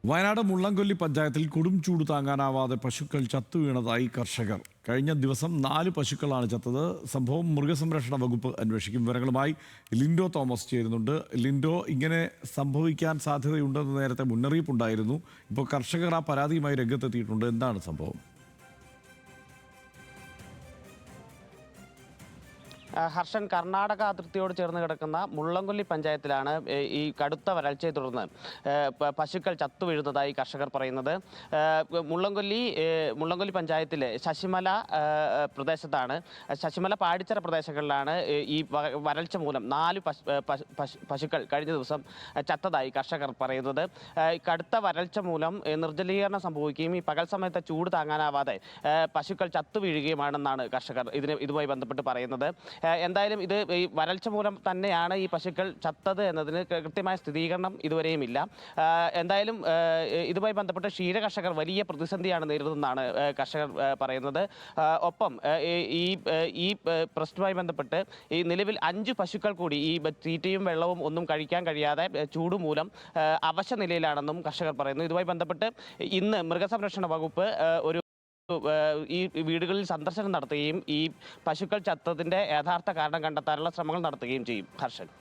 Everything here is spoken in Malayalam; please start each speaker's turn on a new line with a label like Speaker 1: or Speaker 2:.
Speaker 1: വയനാട് മുള്ളംകൊല്ലി പഞ്ചായത്തിൽ കൊടും ചൂട് താങ്ങാനാവാതെ പശുക്കൾ ചത്തുവീണതായി കർഷകർ. കഴിഞ്ഞ ദിവസം 4 പശുക്കളാണ് ചത്തത്. സംഭവം മൃഗസംരക്ഷണ വകുപ്പ് അന്വേഷിക്കും. വിവരങ്ങളുമായി ലിൻഡോ തോമസ് ചേരുന്നുണ്ട്. ലിൻഡോ, ഇങ്ങനെ സംഭവിക്കാൻ സാധ്യതയുണ്ടെന്ന് നേരത്തെ മുന്നറിയിപ്പുണ്ടായിരുന്നു. ഇപ്പോൾ കർഷകർ ആ പരാതിയുമായി രംഗത്തെത്തിയിട്ടുണ്ട്. എന്താണ് സംഭവം?
Speaker 2: ഹർഷൻ, കർണാടക അതിർത്തിയോട് ചേർന്ന് കിടക്കുന്ന മുള്ളംകൊല്ലി പഞ്ചായത്തിലാണ് ഈ കടുത്ത വരൾച്ചയെ തുടർന്ന് പശുക്കൾ ചത്തുവീഴുന്നതായി കർഷകർ പറയുന്നത്. മുള്ളംകൊല്ലി പഞ്ചായത്തിലെ ശശിമല പ്രദേശത്താണ്, ശശിമല പാടിച്ചറ പ്രദേശങ്ങളിലാണ് ഈ വരൾച്ച മൂലം 4 പശുക്കൾ കഴിഞ്ഞ ദിവസം ചത്തതായി കർഷകർ പറയുന്നത്. കടുത്ത വരൾച്ച മൂലം നിർജ്ജലീകരണം സംഭവിക്കുകയും ഈ പകൽ സമയത്തെ ചൂട് താങ്ങാനാവാതെ പശുക്കൾ ചത്തുവീഴുകയുമാണെന്നാണ് കർഷകർ ഇതുമായി ബന്ധപ്പെട്ട് പറയുന്നത്. എന്തായാലും ഇത് ഈ വരൾച്ച മൂലം തന്നെയാണ് ഈ പശുക്കൾ ചത്തത് എന്നതിന് കൃത്യമായ സ്ഥിരീകരണം ഇതുവരെയും ഇല്ല. എന്തായാലും ഇതുമായി ബന്ധപ്പെട്ട് ക്ഷീര കർഷകർ വലിയ പ്രതിസന്ധിയാണ് നേരിടുന്നതെന്നാണ് കർഷകർ പറയുന്നത്. ഒപ്പം ഈ പ്രശ്നവുമായി ബന്ധപ്പെട്ട് ഈ നിലവിൽ 5 പശുക്കൾ കൂടി ഈ തീറ്റയും വെള്ളവും ഒന്നും കഴിക്കാൻ കഴിയാതെ ചൂട് മൂലം അവശ നിലയിലാണെന്നും കർഷകർ പറയുന്നു. ഇതുമായി ബന്ധപ്പെട്ട് ഇന്ന് മൃഗസംരക്ഷണ വകുപ്പ് ഈ വീടുകളിൽ സന്ദർശനം നടത്തുകയും ഈ പശുക്കൾ ചത്തതിൻ്റെ യഥാർത്ഥ കാരണം കണ്ടെത്താനുള്ള ശ്രമങ്ങൾ നടത്തുകയും ചെയ്യും. ഹർഷൻ.